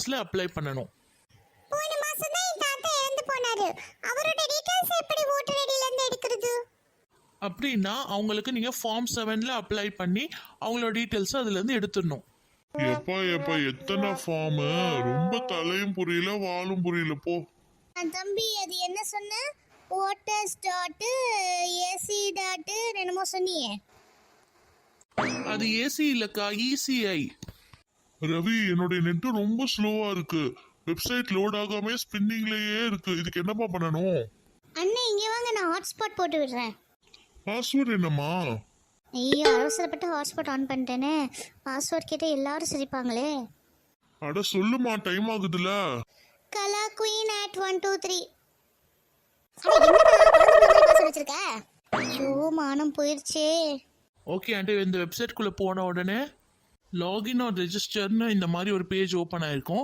டீடைல்ஸ்ல apply பண்ணணும். போன மாசம் தான் என் தாத்தா இறந்து போனாரு. அவரோட டீடைல்ஸ் எப்படி ஓட்டர் ஐடில இருந்து எடுக்கிறது? அப்படின்னா அவங்களுக்கு நீங்க ஃபார்ம் 7ல அப்ளை பண்ணி அவங்களோட டீடைல்ஸ் அதுல இருந்து எடுத்துடணும். எப்பா எப்பா எத்தனை ஃபார்ம், ரொம்ப தலையும் புரியல வாலும் புரியல போ. தம்பி அது என்ன சொன்ன? ஓட்டர்ஸ் டாட் ஏசி டாட் என்னமோ சொன்னியே. அது ஏசி இல்லக்கா, இசிஐ. ரவி, என்னுடைய நெட் ரொம்ப ஸ்லோவா இருக்கு. வெப்சைட் லோட் ஆகாம ஸ்பின்னிங்லயே இருக்கு. இதுக்கு என்னப்பா பண்ணணும்? அண்ணே இங்க வாங்க, நான் ஹாட்ஸ்பாட் போட்டு விடுறேன். பாஸ்வேர்ட் என்னம்மா? ஐயோ அவசரப்பட்டு ஹாட்ஸ்பாட் ஆன் பண்ணிட்டேனே. பாஸ்வேர்ட் கேட்ட எல்லாரும் சிரிப்பாங்களே. அட சொல்லுமா, டைம் ஆகுதுல. Kala queen at 1 2 3. அட என்னடா பாஸ்வேர்ட் வச்சிருக்க? ஐயோ மானம் போயிருச்சே. ஓகே ஆண்டி, இந்த வெப்சைட்குள்ள போன உடனே லாகின் ஆர் ரெஜிஸ்டர்னு இந்த மாதிரி ஒரு பேஜ் ஓப்பன் ஆயிருக்கும்.